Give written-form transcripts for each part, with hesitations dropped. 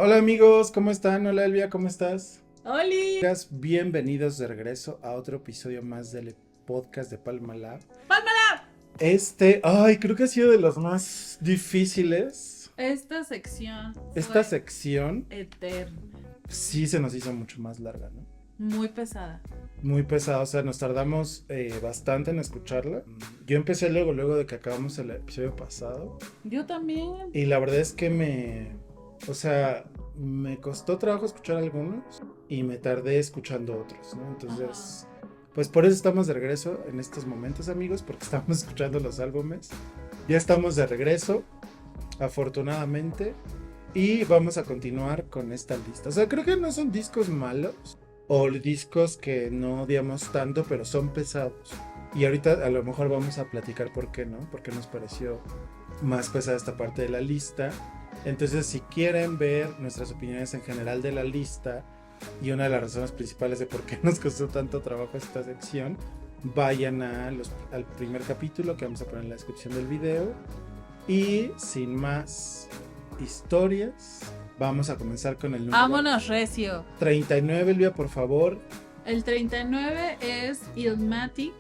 Hola amigos, ¿cómo están? Hola Elvia, ¿cómo estás? ¡Holi! Bienvenidos de regreso a otro episodio más del podcast de Palma Lab. ¡Pálmala! Creo que ha sido de los más difíciles. Esta sección Esta fue sección eterna, sí se nos hizo mucho más larga, ¿no? muy pesada. Muy pesada, o sea, nos tardamos bastante en escucharla. Yo empecé luego de que acabamos el episodio pasado. Yo también. Y la verdad es que me costó trabajo escuchar algunos y me tardé escuchando otros, ¿no? Entonces, pues por eso estamos de regreso en estos momentos, amigos, porque estamos escuchando los álbumes. Ya estamos de regreso, afortunadamente, y vamos a continuar con esta lista. O sea, creo que no son discos malos o discos que no odiamos tanto, pero son pesados. Y ahorita a lo mejor vamos a platicar por qué, ¿no? Porque nos pareció más pesada esta parte de la lista. Entonces, si quieren ver nuestras opiniones en general de la lista y una de las razones principales de por qué nos costó tanto trabajo esta sección, vayan al primer capítulo que vamos a poner en la descripción del video. Y sin más historias, vamos a comenzar con el número ¡Vámonos, recio! 39, Elvia, por favor. El 39 es Illmatic.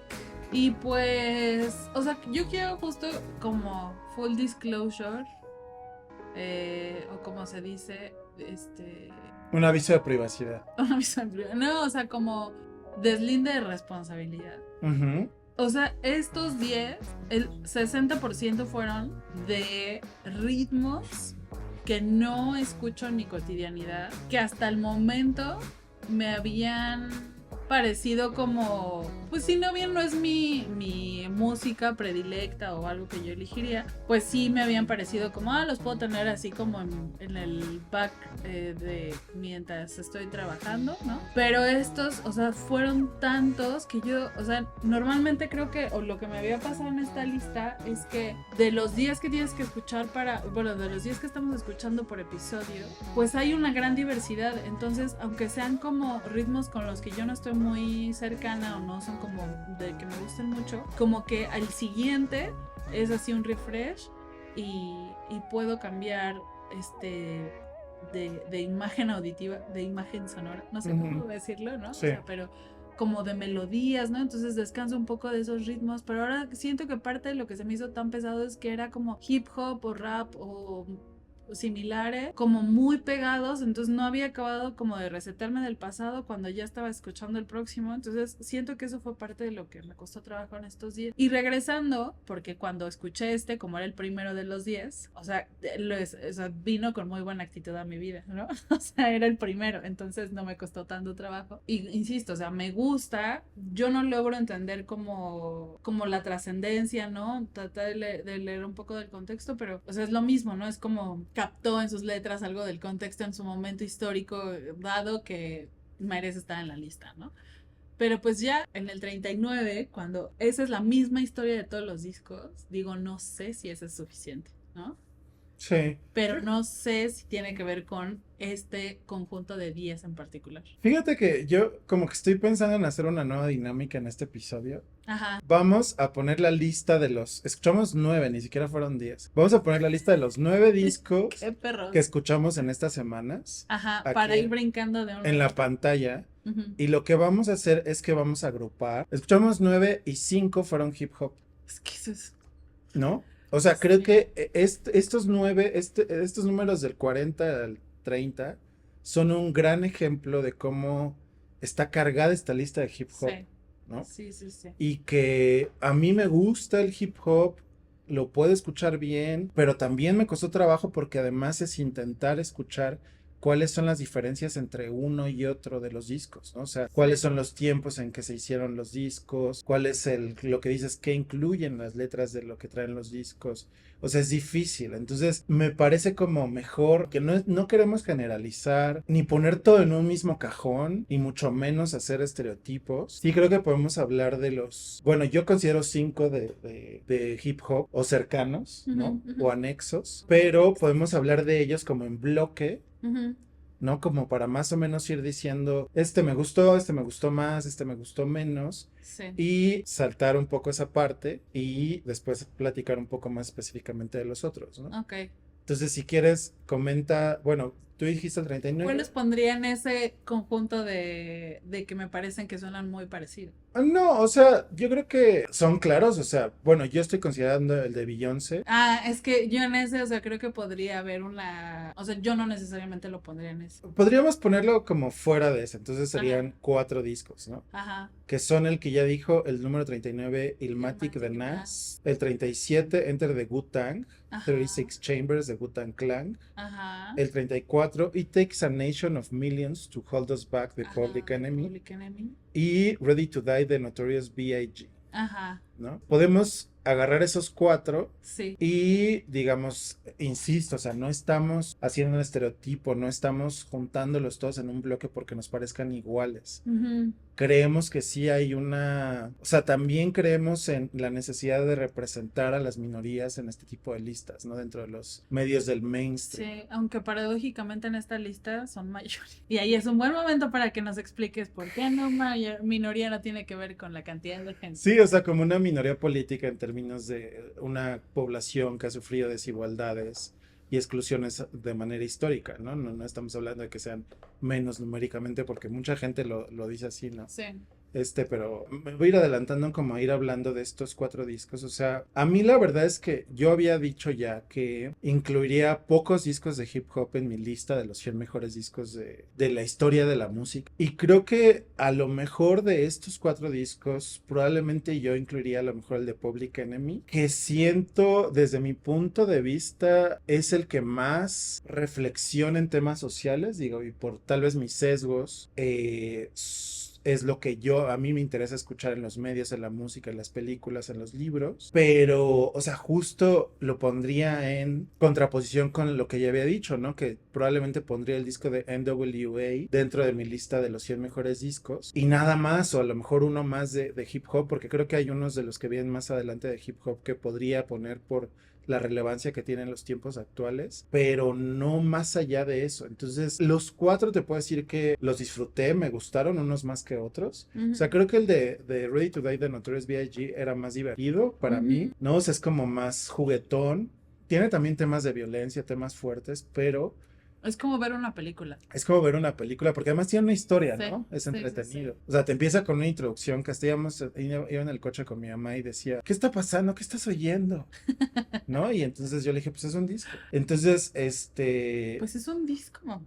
Y pues, o sea, yo quiero justo como full disclosure, o como se dice, Un aviso de privacidad. un aviso en privado. No, o sea, como deslinde de responsabilidad. Uh-huh. O sea, estos 10, el 60% fueron de ritmos que no escucho en mi cotidianidad, que hasta el momento me habían parecido como, pues si no bien no es mi música predilecta o algo que yo elegiría, pues sí me habían parecido como, los puedo tener así como en el back de mientras estoy trabajando, ¿no? Pero estos, o sea, fueron tantos que yo, o sea, normalmente creo que, o lo que me había pasado en esta lista es que de los días que tienes que escuchar de los días que estamos escuchando por episodio, pues hay una gran diversidad. Entonces, aunque sean como ritmos con los que yo no estoy muy cercana o no son como de que me gusten mucho, como que al siguiente es así un refresh y puedo cambiar de imagen auditiva, de imagen sonora, no sé cómo decirlo, ¿no? Sí. O sea, pero como de melodías, ¿no? Entonces descanso un poco de esos ritmos, pero ahora siento que parte de lo que se me hizo tan pesado es que era como hip hop o rap o similares, como muy pegados, entonces no había acabado como de resetarme del pasado cuando ya estaba escuchando el próximo, entonces siento que eso fue parte de lo que me costó trabajo en estos días. Y regresando, porque cuando escuché como era el primero de los 10, o sea, vino con muy buena actitud a mi vida, ¿no? O sea, era el primero, entonces no me costó tanto trabajo. Y insisto, o sea, me gusta, yo no logro entender como la trascendencia, ¿no? Tratar de leer un poco del contexto, pero, o sea, es lo mismo, ¿no? Es como captó en sus letras algo del contexto en su momento histórico dado que merece estar en la lista, ¿no? Pero pues ya en el 39, cuando esa es la misma historia de todos los discos, digo, no sé si eso es suficiente, ¿no? Sí. Pero no sé si tiene que ver con este conjunto de 10 en particular. Fíjate que yo como que estoy pensando en hacer una nueva dinámica en este episodio. Ajá. Vamos a poner la lista de los... Escuchamos 9, ni siquiera fueron 10. Vamos a poner la lista de los 9 discos Qué perros. que escuchamos en estas semanas. Ajá, aquí para ir brincando de en la pantalla. Uh-huh. Y lo que vamos a hacer es que vamos a agrupar. Escuchamos 9 y 5 fueron hip hop. Es que eso es... ¿No? O sea, creo que estos 9, estos números del 40 al 30 son un gran ejemplo de cómo está cargada esta lista de hip hop, Sí. ¿no? Sí, sí, sí. Y que a mí me gusta el hip hop, lo puedo escuchar bien, pero también me costó trabajo porque además es intentar escuchar cuáles son las diferencias entre uno y otro de los discos, ¿no? O sea, cuáles son los tiempos en que se hicieron los discos, cuál es lo que dices que incluyen las letras de lo que traen los discos. O sea, es difícil. Entonces, me parece como mejor que no queremos generalizar ni poner todo en un mismo cajón y mucho menos hacer estereotipos. Sí creo que podemos hablar de bueno, yo considero 5 de hip hop o cercanos, ¿no? Uh-huh, uh-huh. O anexos, pero podemos hablar de ellos como en bloque. Uh-huh. ¿No? Como para más o menos ir diciendo, me gustó más, me gustó menos. Sí. Y saltar un poco esa parte y después platicar un poco más específicamente de los otros, ¿no? Ok. Entonces, si quieres, comenta, bueno, Tú dijiste el 39. ¿Cuáles pondría en ese conjunto de que me parecen que suenan muy parecidos? No, o sea, yo creo que son claros, o sea, bueno, yo estoy considerando el de Beyoncé. Ah, es que yo en ese, o sea, creo que podría haber una, o sea, yo no necesariamente lo pondría en ese. Podríamos ponerlo como fuera de ese, entonces Ajá, serían 4 discos, ¿no? ajá. Que son el que ya dijo, el número 39, Illmatic de Illmatic Nas, Nas. el 37, Enter the Wu-Tang, Ajá, 36 Chambers de Wu-Tang Clan, ajá, el 34, It Takes a Nation of Millions to Hold Us Back de ajá, Public de Enemy, Public Enemy. y Ready to Die de Notorious B.I.G., Ajá, ¿no? Podemos agarrar esos 4 sí. y, digamos, insisto, o sea, no estamos haciendo un estereotipo, no estamos juntándolos todos en un bloque porque nos parezcan iguales. Ujú. Creemos que sí hay una, o sea, también creemos en la necesidad de representar a las minorías en este tipo de listas, ¿no? Dentro de los medios del mainstream. Sí, aunque paradójicamente en esta lista son mayores. Y ahí es un buen momento para que nos expliques por qué no minoría no tiene que ver con la cantidad de gente. Sí, o sea, como una minoría política en términos de una población que ha sufrido desigualdades y exclusiones de manera histórica, ¿no? No estamos hablando de que sean menos numéricamente porque mucha gente lo dice así, ¿no? Sí. Pero me voy a ir adelantando como a ir hablando de estos 4 discos. O sea, a mí la verdad es que yo había dicho ya que incluiría pocos discos de hip hop en mi lista de los 100 mejores discos de la historia de la música. Y creo que a lo mejor de estos 4 discos, probablemente yo incluiría a lo mejor el de Public Enemy, que siento desde mi punto de vista es el que más reflexiona en temas sociales, digo, y por tal vez mis sesgos, es lo que a mí me interesa escuchar en los medios, en la música, en las películas, en los libros, pero, o sea, justo lo pondría en contraposición con lo que ya había dicho, ¿no? Que probablemente pondría el disco de NWA dentro de mi lista de los 100 mejores discos y nada más, o a lo mejor uno más de hip hop, porque creo que hay unos de los que vienen más adelante de hip hop que podría poner por la relevancia que tienen los tiempos actuales, pero no más allá de eso. Entonces, los 4 te puedo decir que los disfruté, me gustaron unos más que otros. O sea, Ujú, creo que el de Ready to Die de Notorious B.I.G. era más divertido para mí, ujú. ¿no? O sea, es como más juguetón. Tiene también temas de violencia, temas fuertes, pero Es como ver una película. es como ver una película, porque además tiene una historia, Sí, ¿no? Es sí, sí, sí. entretenido. O sea, te empieza con una introducción que hasta iba en el coche con mi mamá y decía, ¿qué está pasando? ¿Qué estás oyendo? ¿No? Y entonces yo le dije, pues es un disco. Entonces, Pues es un disco.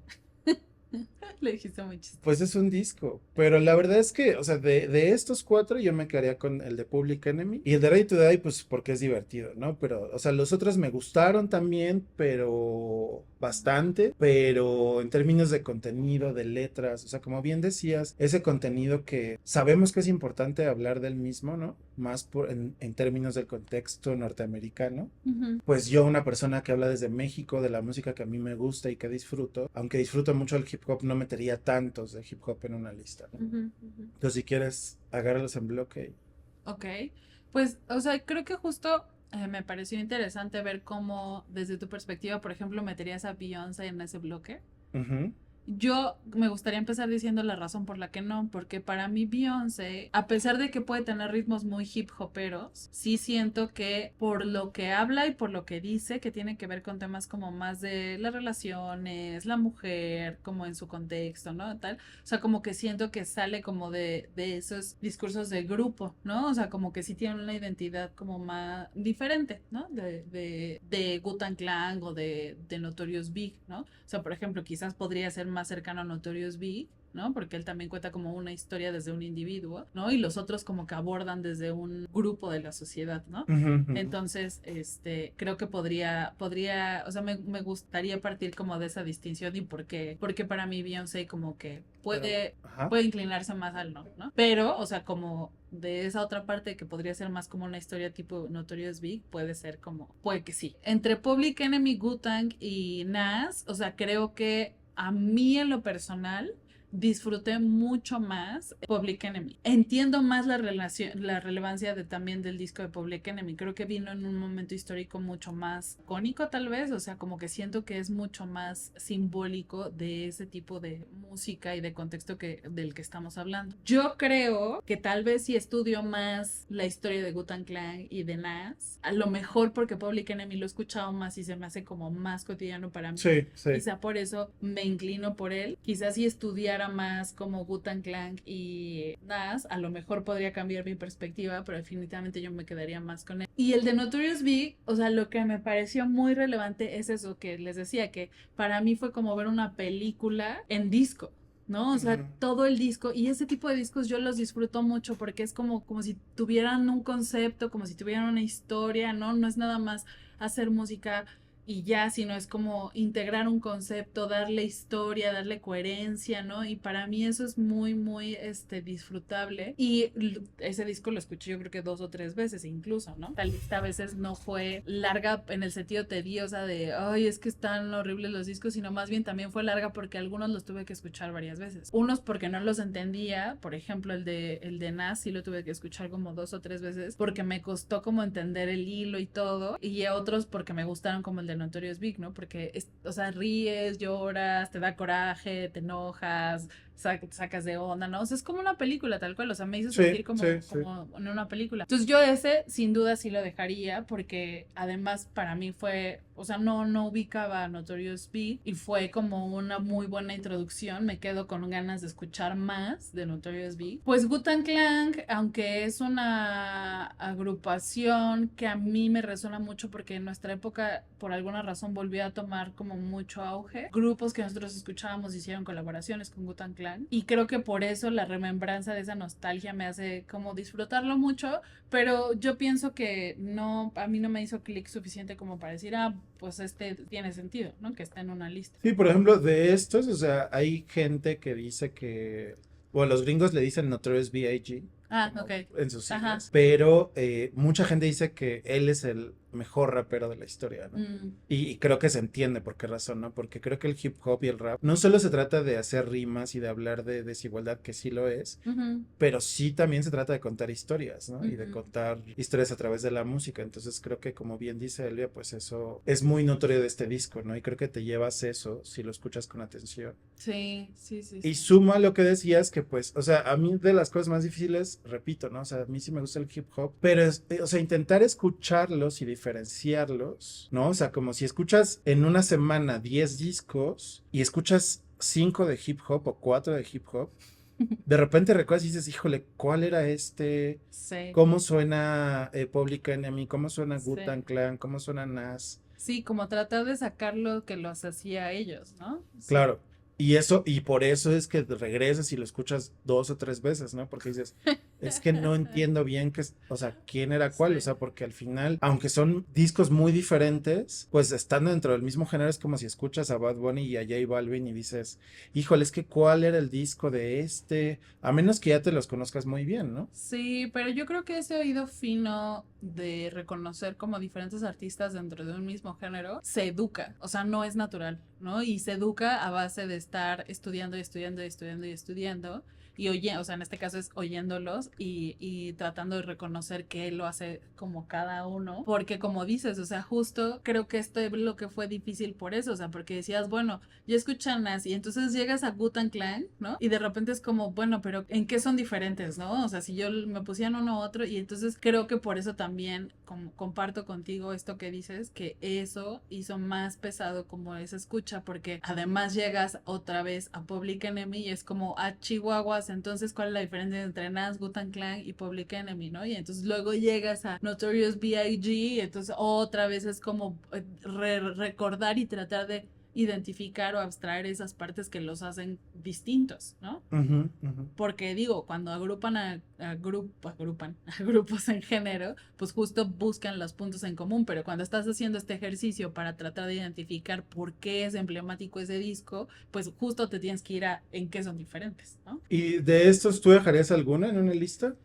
Le dijiste muy chistoso. pues es un disco. Pero la verdad es que, o sea, de estos 4 yo me quedaría con el de Public Enemy. Y el de Ready to Die, pues porque es divertido, ¿no? Pero, o sea, los otros me gustaron también, pero bastante. Pero en términos de contenido, de letras, o sea, como bien decías, ese contenido que sabemos que es importante hablar del mismo, ¿no? Más en términos del contexto norteamericano. Ujú, Pues yo, una persona que habla desde México, de la música que a mí me gusta y que disfruto, aunque disfruto mucho el hip hop, no metería tantos de hip hop en una lista, ¿no? ujú, ujú. Entonces, si quieres, agárralos en bloque. Ok. Pues, o sea, creo que justo me pareció interesante ver cómo, desde tu perspectiva, por ejemplo, meterías a Beyoncé en ese bloque. Ujú, Yo me gustaría empezar diciendo la razón por la que no, porque para mí Beyoncé, a pesar de que puede tener ritmos muy hip hoperos, sí siento que por lo que habla y por lo que dice, que tiene que ver con temas como más de las relaciones, la mujer, como en su contexto, ¿no? Tal. O sea, como que siento que sale como de esos discursos de grupo, ¿no? O sea, como que sí tiene una identidad como más diferente, ¿no? De Wu-Tang Clan o de Notorious Big, ¿no? O sea, por ejemplo, quizás podría ser más cercano a Notorious Big, ¿no? Porque él también cuenta como una historia desde un individuo, ¿no? Y los otros como que abordan desde un grupo de la sociedad, ¿no? ujú, ujú. Entonces, creo que o sea, me gustaría partir como de esa distinción y porque para mí Beyoncé como que Pero, puede, ajá. puede inclinarse más al no, ¿no? Pero, o sea, como de esa otra parte que podría ser más como una historia tipo Notorious Big, puede que sí. Entre Public Enemy, Wu-Tang y Nas, o sea, creo que a mí en lo personal disfruté mucho más Public Enemy. Entiendo más la relevancia también del disco de Public Enemy. Creo que vino en un momento histórico mucho más icónico tal vez, o sea, como que siento que es mucho más simbólico de ese tipo de música y de contexto del que estamos hablando. Yo creo que tal vez si estudio más la historia de Wu-Tang Clan y de Nas, a lo mejor porque Public Enemy lo he escuchado más y se me hace como más cotidiano para mí. Sí, sí. Quizá por eso me inclino por él. Quizás si estudiara más como Wu-Tang Clan y Nas, a lo mejor podría cambiar mi perspectiva, pero definitivamente yo me quedaría más con él. Y el de Notorious Big, o sea, lo que me pareció muy relevante es eso que les decía, que para mí fue como ver una película en disco. ¿No? O sea, todo el disco, y ese tipo de discos yo los disfruto mucho porque es como si tuvieran un concepto, como si tuvieran una historia, ¿no? No es nada más hacer música y ya, sino es como integrar un concepto, darle historia, darle coherencia, ¿no? Y para mí eso es muy, muy, disfrutable. Y ese disco lo escuché yo creo que 2 o 3 veces incluso, ¿no? La lista a veces no fue larga en el sentido tediosa de, ay, es que están horribles los discos, sino más bien también fue larga porque algunos los tuve que escuchar varias veces. Unos porque no los entendía, por ejemplo, el de Nas sí lo tuve que escuchar como 2 o 3 veces porque me costó como entender el hilo y todo, y otros porque me gustaron como el de Notorious Big, ¿no? Porque, o sea, ríes, lloras, te da coraje, te enojas, sacas de onda, ¿no? O sea, es como una película tal cual, o sea, me hizo sentir como en una película. Entonces yo ese, sin duda, sí lo dejaría, porque además para mí fue, o sea, no ubicaba a Notorious Big y fue como una muy buena introducción, me quedo con ganas de escuchar más de Notorious Big. Pues Wu-Tang Clan, aunque es una agrupación que a mí me resuena mucho porque en nuestra época, por alguna razón, volvió a tomar como mucho auge. Grupos que nosotros escuchábamos hicieron colaboraciones con Wu-Tang Clan y creo que por eso la remembranza de esa nostalgia me hace como disfrutarlo mucho, pero yo pienso que no, a mí no me hizo clic suficiente como para decir, pues tiene sentido, ¿no? Que está en una lista. Sí, por ejemplo, de estos, o sea, hay gente que dice que, bueno, los gringos le dicen Notorious B.I.G. Ok. En sus siglas, pero mucha gente dice que él es el mejor rapero de la historia, ¿no? Y creo que se entiende por qué razón, ¿no? Porque creo que el hip hop y el rap no solo se trata de hacer rimas y de hablar de desigualdad, que sí lo es, pero sí también se trata de contar historias, ¿no? Y de contar historias a través de la música. Entonces creo que, como bien dice Elvia, pues eso es muy notorio de este disco, ¿no? Y creo que te llevas eso si lo escuchas con atención. Sí. Y suma lo que decías, que pues, o sea, a mí de las cosas más difíciles, repito, ¿no? O sea, a mí sí me gusta el hip hop, pero, o sea, intentar escucharlos y diferenciarlos, ¿no? O sea, como si escuchas en una semana 10 discos y escuchas 5 de hip hop o 4 de hip hop, de repente recuerdas y dices, híjole, ¿cuál era este? Sí. ¿Cómo suena Public Enemy? ¿Cómo suena Wu-Tang Clan? ¿Cómo suena Nas? Sí, como tratar de sacar lo que los hacía a ellos, ¿no? Claro. Y por eso es que regresas y lo escuchas 2 o 3 veces, ¿no? Porque dices, es que no entiendo bien o sea, quién era cuál, o sea, porque al final, aunque son discos muy diferentes, pues estando dentro del mismo género es como si escuchas a Bad Bunny y a J Balvin y dices, híjole, es que cuál era el disco de a menos que ya te los conozcas muy bien, ¿no? Sí, pero yo creo que ese oído fino de reconocer como diferentes artistas dentro de un mismo género se educa, o sea, no es natural, ¿no? Y se educa a base de estar estudiando y estudiando y estudiando y estudiando y o sea, en este caso es oyéndolos y tratando de reconocer qué lo hace como cada uno, porque como dices, o sea, justo creo que esto es lo que fue difícil por eso, o sea, porque decías, bueno, ya escuchan Nas y entonces llegas a Wu-Tang Clan, ¿no? Y de repente es como, bueno, pero ¿en qué son diferentes, no? O sea, si yo me pusieran uno u otro, y entonces creo que por eso también comparto contigo esto que dices, que eso hizo más pesado como esa escucha, porque además llegas otra vez a Public Enemy y es como a Chihuahuas, entonces ¿cuál es la diferencia entre Nas, Wu-Tang Clan y Public Enemy, no? Y entonces luego llegas a Notorious B.I.G. y entonces otra vez es como recordar y tratar de identificar o abstraer esas partes que los hacen distintos, ¿no? Porque digo, cuando agrupan a grupos en género, pues justo buscan los puntos en común, pero cuando estás haciendo este ejercicio para tratar de identificar por qué es emblemático ese disco, pues justo te tienes que ir a en qué son diferentes, ¿no? ¿Y de estos tú dejarías alguna en una lista?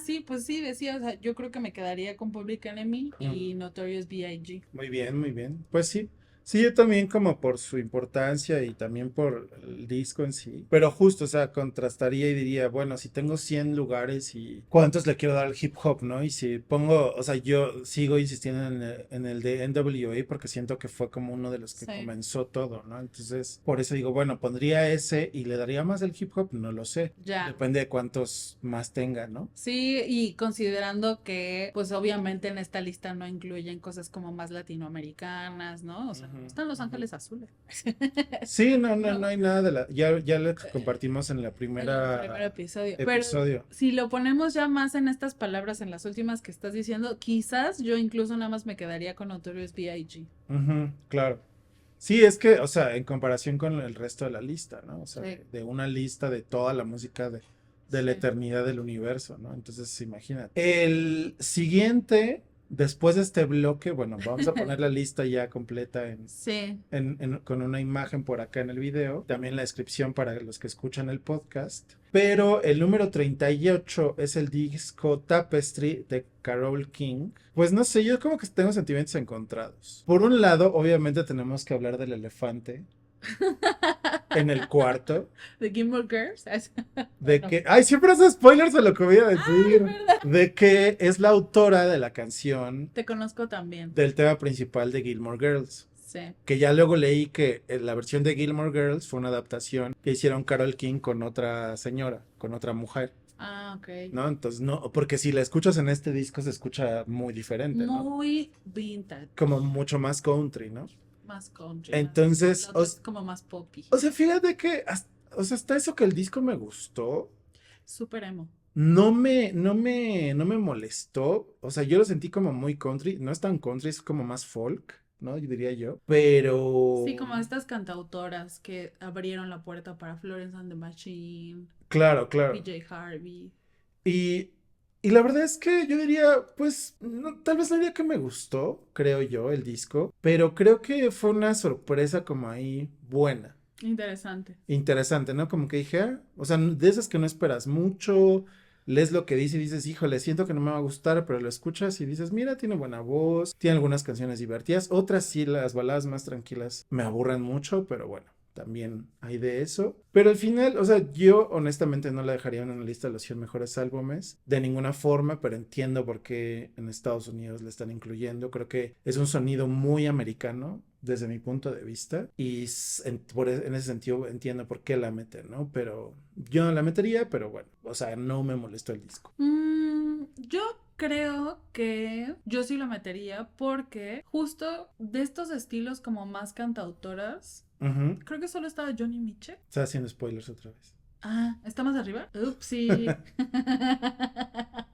Sí, pues sí, decía, o sea, yo creo que me quedaría con Public Enemy y Notorious B.I.G. Muy bien, muy bien. Pues sí. Sí, yo también como por su importancia y también por el disco en sí. Pero justo, o sea, contrastaría y diría, bueno, si tengo 100 lugares y cuántos le quiero dar al hip hop, ¿no? Y si pongo, o sea, yo sigo insistiendo en el de NWA porque siento que fue como uno de los que Sí, comenzó todo, ¿no? Entonces, por eso digo, bueno, pondría ese y le daría más al hip hop, no lo sé. ya. Depende de cuántos más tenga, ¿no? Sí, y considerando que, pues obviamente en esta lista no incluyen cosas como más latinoamericanas, ¿no? O sea, Ujú, están Los ujú. Ángeles Azules. Sí, no, no, no No, hay nada de la. Ya le eh, compartimos en la en el primer primera episodio. Pero episodio. si lo ponemos ya más en estas palabras, en las últimas que estás diciendo, quizás yo incluso nada más me quedaría con Notorious B.I.G. Ujú, claro. Sí, es que, o sea, en comparación con el resto de la lista, ¿no? O sea, Sí, de una lista de toda la música de la sí. eternidad del universo, ¿no? Entonces, imagínate. El siguiente, después de este bloque, bueno, vamos a poner la lista ya completa Sí, con una imagen por acá en el video, también la descripción para los que escuchan el podcast. Pero el número 38 es el disco Tapestry de Carole King. Pues no sé, yo como que tengo sentimientos encontrados. Por un lado, obviamente tenemos que hablar del elefante en el cuarto. The Gilmore Girls. ¿O De no? que, ay, siempre hace spoilers de lo que voy a Ah, es decir. verdad. De que es la autora de la canción Te conozco también. del tema principal de Gilmore Girls. Sí. Que ya luego leí que la versión de Gilmore Girls fue una adaptación que hicieron Carole King con otra señora, con otra mujer, Ah, ok. ¿no? Entonces, no, porque si la escuchas en este disco se escucha muy diferente, ¿no? Muy vintage. Como mucho más country, ¿no? Más country, más. La Entonces, otra es como más poppy. o sea, fíjate que, o sea, hasta eso que el disco me gustó, Súper emo. no me molestó, o sea, yo lo sentí como muy country, no es tan country, es como más folk, ¿no? Yo diría yo, Sí, pero... como estas cantautoras que abrieron la puerta para Florence and the Machine, Claro, claro. PJ Harvey. Y, y la verdad es que yo diría, pues, tal vez no diría que me gustó, creo yo, el disco, pero creo que fue una sorpresa como ahí buena, Interesante. interesante, ¿no? Como que dije, o sea, de esas que no esperas mucho, lees lo que dice y dices, híjole, siento que no me va a gustar, pero lo escuchas y dices, mira, tiene buena voz, tiene algunas canciones divertidas, otras sí, las baladas más tranquilas me aburren mucho, pero bueno. También hay de eso. Pero al final, o sea, yo honestamente no la dejaría en una lista de los 100 mejores álbumes de ninguna forma, pero entiendo por qué en Estados Unidos la están incluyendo. Creo que es un sonido muy americano desde mi punto de vista y en ese sentido entiendo por qué la meten, ¿no? Pero yo no la metería, pero bueno, o sea, no me molestó el disco. Yo creo que yo sí lo metería porque justo de estos estilos como más cantautoras, Ujú. creo que solo estaba Johnny Mitchell. Está haciendo spoilers otra vez. Ah, ¿está más arriba? Upsi.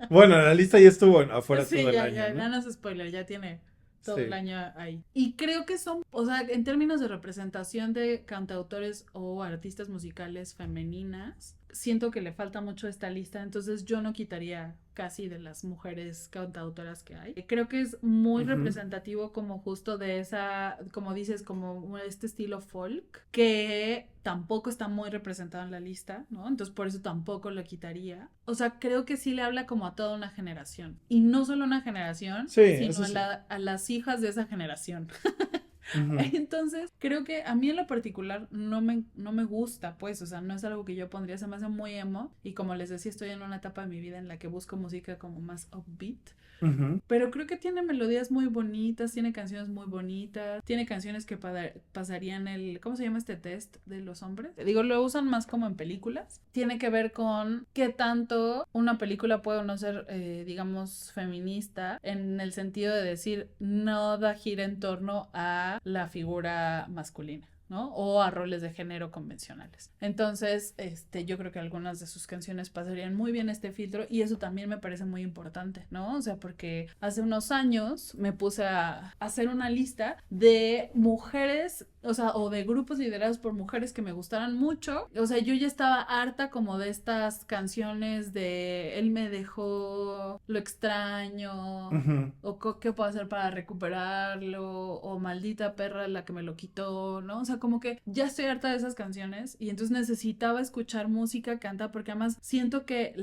Bueno, la lista ya estuvo afuera todo Sí, el ya, año, ya, ¿no? ya no es spoiler, ya tiene todo el Sí. año ahí. Y creo que son, o sea, en términos de representación de cantautores o artistas musicales femeninas, siento que le falta mucho esta lista, entonces yo no quitaría casi de las mujeres cantautoras que hay. Creo que es muy Ujú, representativo como justo de esa, como dices, como este estilo folk, que tampoco está muy representado en la lista, ¿no? Entonces por eso tampoco lo quitaría. O sea, creo que sí le habla como a toda una generación. Y no solo a una generación, sí, sino eso a, sí. a las hijas de esa generación. Ujú, Entonces, creo que a mí en lo particular no me gusta, pues, o sea, no es algo que yo pondría, se me hace muy emo. Y como les decía, estoy en una etapa de mi vida en la que busco música como más upbeat. ujú. Pero creo que tiene melodías muy bonitas, tiene canciones muy bonitas, tiene canciones que pasarían el, ¿cómo se llama este test de los hombres? Digo, lo usan más como en películas. Tiene que ver con qué tanto una película puede o no ser, digamos, feminista, en el sentido de decir, no da gira en torno a la figura masculina. ¿No? O a roles de género convencionales. Entonces, yo creo que algunas de sus canciones pasarían muy bien este filtro y eso también me parece muy importante, ¿no? O sea, porque hace unos años me puse a hacer una lista de mujeres, o sea, o de grupos liderados por mujeres que me gustaran mucho. O sea, yo ya estaba harta como de estas canciones de él me dejó, lo extraño, Ujú. o qué puedo hacer para recuperarlo, o maldita perra la que me lo quitó, ¿no? O sea, como que ya estoy harta de esas canciones y entonces necesitaba escuchar música cantada porque además siento que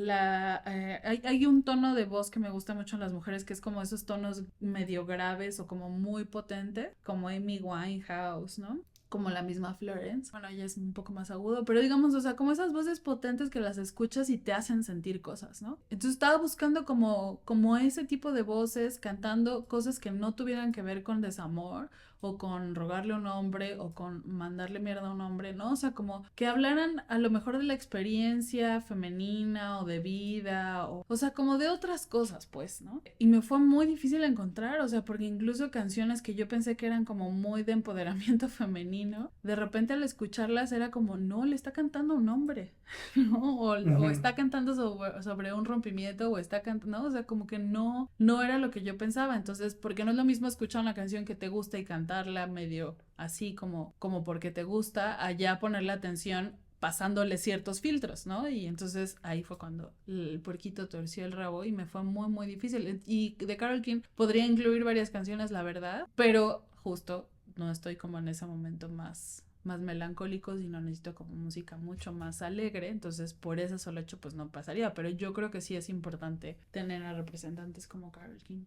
hay un tono de voz que me gusta mucho en las mujeres que es como esos tonos medio graves o como muy potente, como Amy Winehouse, ¿no? Como la misma Florence. Bueno, ella es un poco más agudo, pero digamos, o sea, como esas voces potentes que las escuchas y te hacen sentir cosas, ¿no? Entonces estaba buscando como ese tipo de voces, cantando cosas que no tuvieran que ver con desamor o con rogarle a un hombre o con mandarle mierda a un hombre, ¿no? O sea, como que hablaran a lo mejor de la experiencia femenina o de vida, o sea, como de otras cosas, pues, ¿no? Y me fue muy difícil encontrar, o sea, porque incluso canciones que yo pensé que eran como muy de empoderamiento femenino, de repente al escucharlas era como, no, le está cantando un hombre, ¿no? O está cantando sobre un rompimiento o está cantando, ¿no? O sea, como que no era lo que yo pensaba, entonces, porque no es lo mismo escuchar una canción que te gusta y cantarla medio así como porque te gusta, allá ponerle atención pasándole ciertos filtros, ¿no? Y entonces ahí fue cuando el puerquito torció el rabo y me fue muy, muy difícil. Y de Karol King podría incluir varias canciones, la verdad, pero justo no estoy como en ese momento más melancólico, sino necesito como música mucho más alegre, entonces por ese solo hecho pues no pasaría, pero yo creo que sí es importante tener a representantes como Karol King.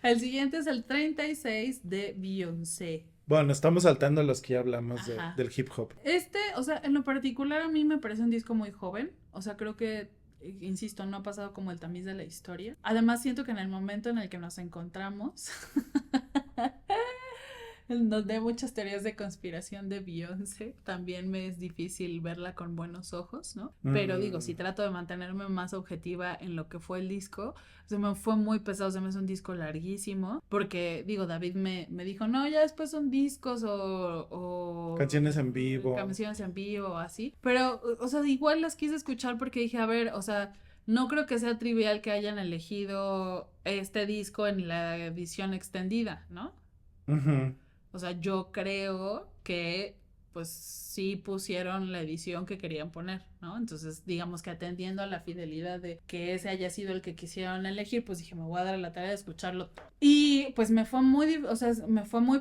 El siguiente es el 36 de Beyoncé. Bueno, estamos saltando los que ya hablamos Ajá. del hip hop. O sea, en lo particular a mí me parece un disco muy joven, o sea, creo que insisto, no ha pasado como el tamiz de la historia. Además, siento que en el momento en el que nos encontramos, donde hay muchas teorías de conspiración de Beyoncé, también me es difícil verla con buenos ojos, ¿no? Pero digo, si trato de mantenerme más objetiva en lo que fue el disco, se me fue muy pesado, se me hizo un disco larguísimo, porque digo, David me dijo, no, ya después son discos o Canciones en vivo. canciones en vivo o así, pero, o sea, igual las quise escuchar porque dije, a ver, o sea, no creo que sea trivial que hayan elegido este disco en la edición extendida, ¿no? Uh-huh. O sea, yo creo que pues sí pusieron la edición que querían poner, ¿no? Entonces, digamos que atendiendo a la fidelidad de que ese haya sido el que quisieron elegir, pues dije, me voy a dar la tarea de escucharlo. Y pues me fue muy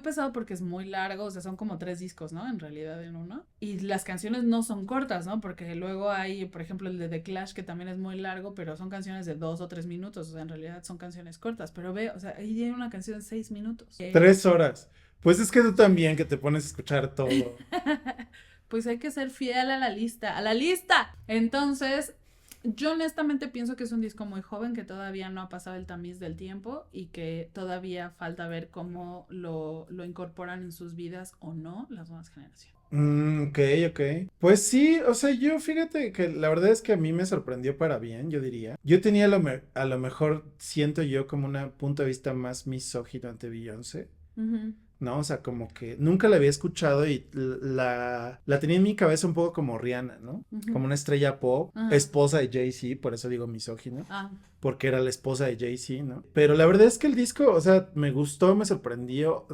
pesado porque es muy largo, o sea, son como 3 discos, ¿no? En realidad en uno. Y las canciones no son cortas, ¿no? Porque luego hay, por ejemplo, el de The Clash, que también es muy largo, pero son canciones de 2 o 3 minutos, o sea, en realidad son canciones cortas, pero ve, o sea, ahí hay una canción de 6 minutos. 3 horas. Pues es que tú también que te pones a escuchar todo. Pues hay que ser fiel a la lista, ¡a la lista! Entonces, yo honestamente pienso que es un disco muy joven, que todavía no ha pasado el tamiz del tiempo y que todavía falta ver cómo lo incorporan en sus vidas o no las nuevas generaciones. Ok. Pues sí, o sea, yo fíjate que la verdad es que a mí me sorprendió para bien, yo diría. Yo tenía a lo mejor, siento yo como un punto de vista más misógino ante Beyoncé. Uh-huh. ¿No? O sea, como que nunca la había escuchado y la tenía en mi cabeza un poco como Rihanna, ¿no? Uh-huh. Como una estrella pop, esposa de Jay-Z, por eso digo misógino. Porque era la esposa de Jay-Z, ¿no? Pero la verdad es que el disco, o sea, me gustó, me sorprendió.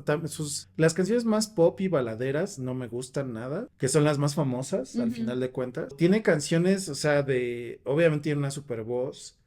Las canciones más pop y baladeras no me gustan nada, que son las más famosas, al final de cuentas. Tiene canciones, o sea, obviamente tiene una super voz.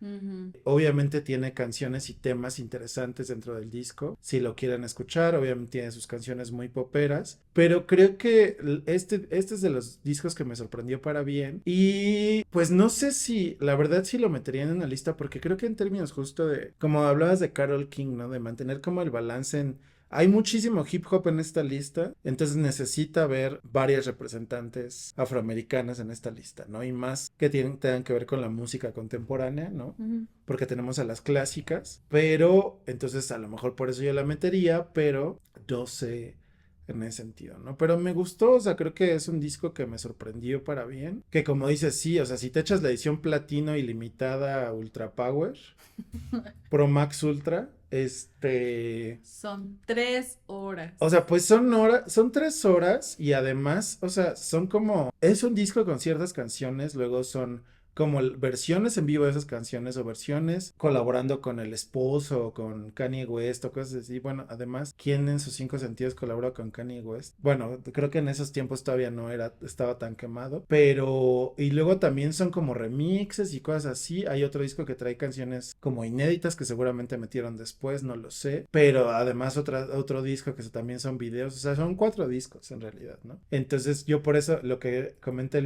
Obviamente tiene canciones y temas interesantes dentro del disco, si lo quieren escuchar. Obviamente tiene sus canciones muy poperas, pero creo que este es de los discos que me sorprendió para bien. Y pues no sé si, la verdad, si lo meterían en una lista, porque creo que en términos justo como hablabas de Karol King, ¿no? De mantener como el balance hay muchísimo hip hop en esta lista, entonces necesita haber varias representantes afroamericanas en esta lista, ¿no? Y más que tengan que ver con la música contemporánea, ¿no? Porque tenemos a las clásicas, pero entonces a lo mejor por eso yo la metería, pero no sé en ese sentido, ¿no? Pero me gustó, o sea, creo que es un disco que me sorprendió para bien, que como dices, sí, o sea, si te echas la edición platino ilimitada Ultra Power, Pro Max Ultra, son 3 horas. O sea, pues son 3 horas y además, o sea, es un disco con ciertas canciones, luego son como versiones en vivo de esas canciones o versiones colaborando con el esposo o con Kanye West o cosas así. Bueno, además, ¿quién en sus cinco sentidos colaboró con Kanye West? Bueno, creo que en esos tiempos todavía no estaba tan quemado, pero y luego también son como remixes y cosas así. Hay otro disco que trae canciones como inéditas que seguramente metieron después, no lo sé, pero además otro disco que también son videos, o sea, son 4 discos en realidad, ¿no? Entonces yo por eso lo que comenté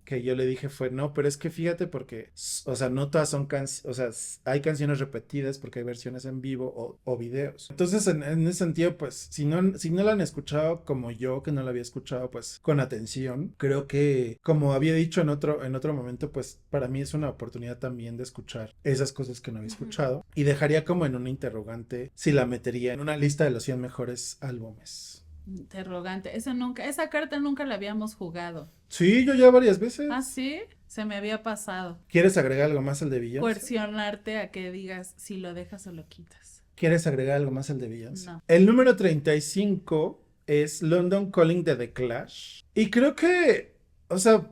que yo le dije fue, no, pero es que fíjate porque, o sea, no todas son canciones, o sea, hay canciones repetidas porque hay versiones en vivo o videos. Entonces, en ese sentido, pues, si no la han escuchado como yo, que no la había escuchado, pues, con atención, creo que, como había dicho en otro momento, pues, para mí es una oportunidad también de escuchar esas cosas que no había escuchado y dejaría como en una interrogante si la metería en una lista de los 100 mejores álbumes. Interrogante. Esa carta nunca la habíamos jugado. Sí, yo ya varias veces. ¿Ah, sí? Se me había pasado. ¿Quieres agregar algo más al de Beyoncé? Coercionarte a que digas si lo dejas o lo quitas. ¿Quieres agregar algo más al de Beyoncé? No. El número 35 es London Calling de The Clash. Y creo que, o sea,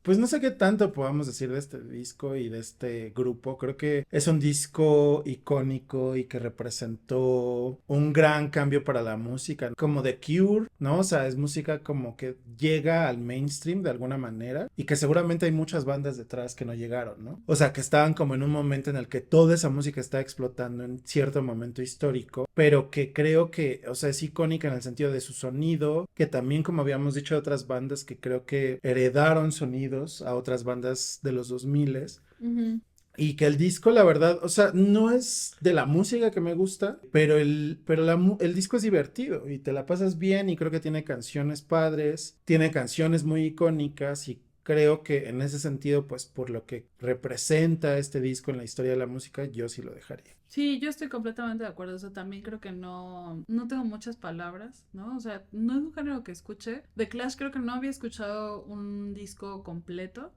pues no sé qué tanto podamos decir de este disco y de este grupo. Creo que es un disco icónico y que representó un gran cambio para la música, como The Cure, ¿no? O sea, es música como que llega al mainstream de alguna manera y que seguramente hay muchas bandas detrás que no llegaron, ¿no? O sea, que estaban como en un momento en el que toda esa música está explotando en cierto momento histórico, pero que creo que, o sea, es icónica en el sentido de su sonido, que también, como habíamos dicho de otras bandas que creo que heredaron sonido a otras bandas de los 2000 y que el disco, la verdad, o sea, no es de la música que me gusta, pero el disco es divertido y te la pasas bien y creo que tiene canciones padres, tiene canciones muy icónicas y creo que en ese sentido, pues por lo que representa este disco en la historia de la música, yo sí lo dejaría. Sí, yo estoy completamente de acuerdo. O sea, también creo que no tengo muchas palabras, ¿no? O sea, no es un género que escuche. The Clash creo que no había escuchado un disco completo.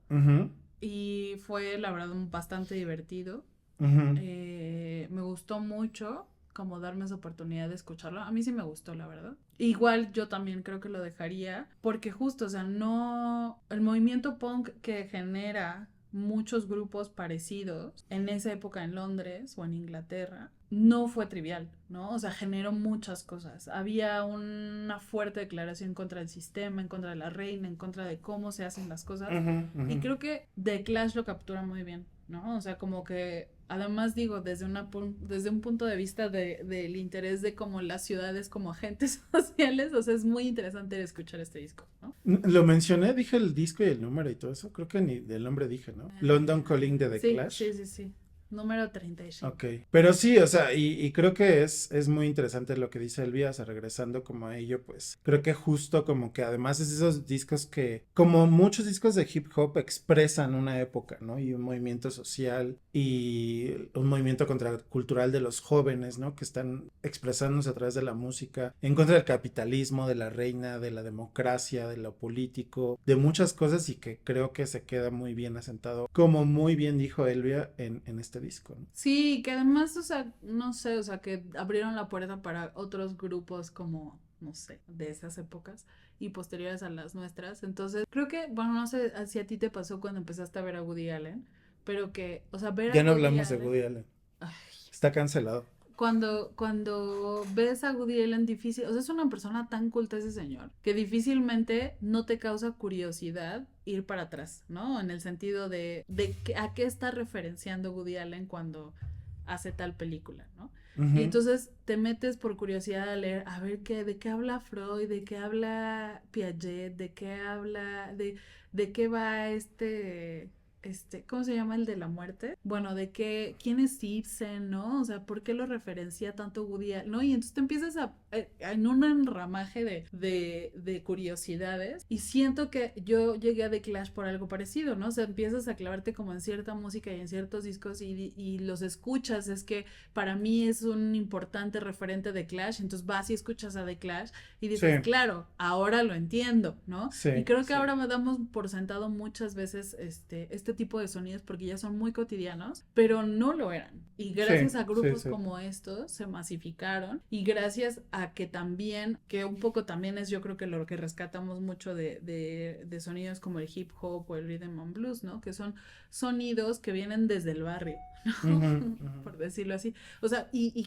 Y fue, la verdad, bastante divertido. Me gustó mucho como darme esa oportunidad de escucharlo. A mí sí me gustó, la verdad. Igual yo también creo que lo dejaría porque justo, o sea, no... El movimiento punk que genera muchos grupos parecidos en esa época en Londres o en Inglaterra no fue trivial, ¿no? O sea, generó muchas cosas. Había una fuerte declaración contra el sistema, en contra de la reina, en contra de cómo se hacen las cosas. Y creo que The Clash lo captura muy bien, ¿no? O sea, como que, además digo, desde un punto de vista del interés de como las ciudades como agentes sociales, o sea, es muy interesante escuchar este disco, ¿no? Lo mencioné, dije el disco y el número y todo eso, creo que ni del nombre dije, ¿no? London Calling de The Clash. Sí. Número 35. Ok, pero sí, o sea, y creo que es muy interesante lo que dice Elvia, o sea, regresando como a ello, pues creo que justo como que además es esos discos que, como muchos discos de hip hop, expresan una época, ¿no? Y un movimiento social y un movimiento contracultural de los jóvenes, ¿no? Que están expresándose a través de la música, en contra del capitalismo, de la reina, de la democracia, de lo político, de muchas cosas y que creo que se queda muy bien asentado, como muy bien dijo Elvia en este disco, ¿no? Sí, que además, o sea, no sé, o sea, que abrieron la puerta para otros grupos como, no sé, de esas épocas y posteriores a las nuestras. Entonces, creo que, bueno, no sé si a ti te pasó cuando empezaste a ver a Woody Allen, pero que, o sea, ver Ya a no Woody hablamos de Allen, Woody Allen. ay, Está cancelado. cuando ves a Woody Allen difícil, o sea, es una persona tan culta ese señor, que difícilmente no te causa curiosidad ir para atrás, ¿no? En el sentido de a qué está referenciando Woody Allen cuando hace tal película, ¿no? Y entonces te metes por curiosidad a leer, a ver de qué habla Freud, de qué habla Piaget, de qué habla, de qué va ¿cómo se llama el de la muerte? Bueno, quién es Ibsen, ¿no? O sea, ¿por qué lo referencia tanto Woody Allen? ¿No? Y entonces te empiezas en un enramaje de curiosidades y siento que yo llegué a The Clash por algo parecido, ¿no? O sea, empiezas a clavarte como en cierta música y en ciertos discos y los escuchas, es que para mí es un importante referente de Clash, entonces vas y escuchas a The Clash y dices, claro, ahora lo entiendo, ¿no? Sí, y creo que ahora me damos por sentado muchas veces este tipo de sonidos porque ya son muy cotidianos, pero no lo eran. Y gracias a grupos como estos se masificaron y gracias a que también, que un poco también es yo creo que lo que rescatamos mucho de sonidos como el hip hop o el rhythm and blues, ¿no? Que son sonidos que vienen desde el barrio, ¿no? Por decirlo así. O sea, y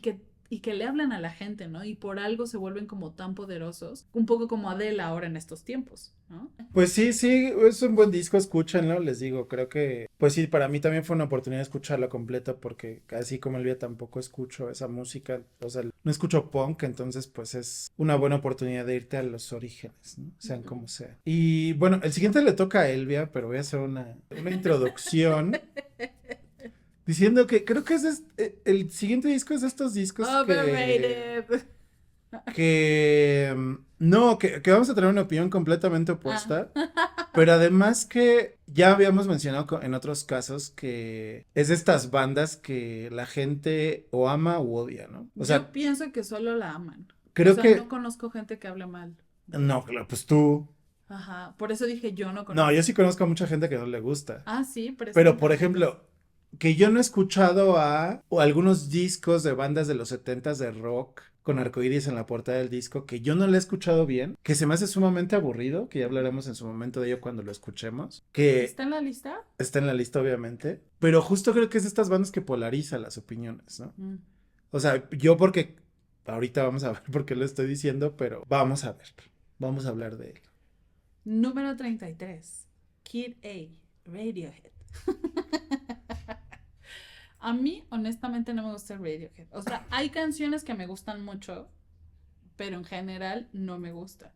que le hablan a la gente, ¿no? Y por algo se vuelven como tan poderosos, un poco como Adele ahora en estos tiempos, ¿no? Pues sí, es un buen disco, escúchenlo, les digo, creo que, pues sí, para mí también fue una oportunidad de escucharlo completo porque así como Elvia tampoco escucho esa música, o sea, no escucho punk, entonces pues es una buena oportunidad de irte a los orígenes, ¿no? Sean como sean. Y bueno, el siguiente le toca a Elvia, pero voy a hacer una introducción. Diciendo que creo que el siguiente disco es de estos discos Overrated. No, que vamos a tener una opinión completamente opuesta, pero además que ya habíamos mencionado en otros casos que es de estas bandas que la gente o ama o odia, ¿no? O sea, yo pienso que solo la aman. creo o sea, que no conozco gente que hable mal. no, claro, pues tú. Ajá, por eso dije yo no conozco. No, yo sí conozco a mucha gente que no le gusta. Ah, sí, Pero por ejemplo, que yo no he escuchado o algunos discos de bandas de los 70s de rock con arcoíris en la portada del disco, que yo no lo he escuchado bien, que se me hace sumamente aburrido, que ya hablaremos en su momento de ello cuando lo escuchemos, que ¿está en la lista? está en la lista obviamente, pero justo creo que es de estas bandas que polariza las opiniones, ¿no? O sea, yo porque, ahorita vamos a ver por qué lo estoy diciendo, pero vamos a ver, vamos a hablar de él. Número 33, Kid A, Radiohead. A mí, honestamente, no me gusta el Radiohead. O sea, hay canciones que me gustan mucho, pero en general no me gusta.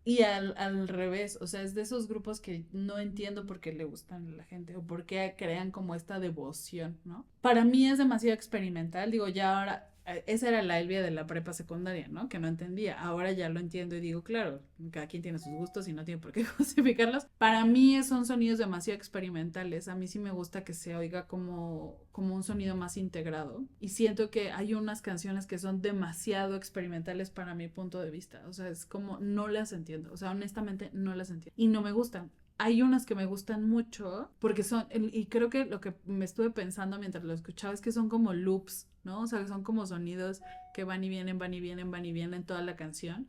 Y al revés, o sea, es de esos grupos que no entiendo por qué le gustan a la gente o por qué crean como esta devoción, ¿no? Para mí es demasiado experimental, digo, ya ahora, esa era la Elvia de la prepa secundaria, ¿no? Que no entendía, ahora ya lo entiendo y digo, claro, cada quien tiene sus gustos y no tiene por qué justificarlos. Para mí son sonidos demasiado experimentales, a mí sí me gusta que se oiga como un sonido más integrado y siento que hay unas canciones que son demasiado experimentales para mi punto de vista, o sea, es como no las entiendo, o sea, honestamente no las entiendo y no me gustan. Hay unas que me gustan mucho porque son, y creo que lo que me estuve pensando mientras lo escuchaba es que son como loops, ¿no? O sea, que son como sonidos que van y vienen, van y vienen, van y vienen toda la canción,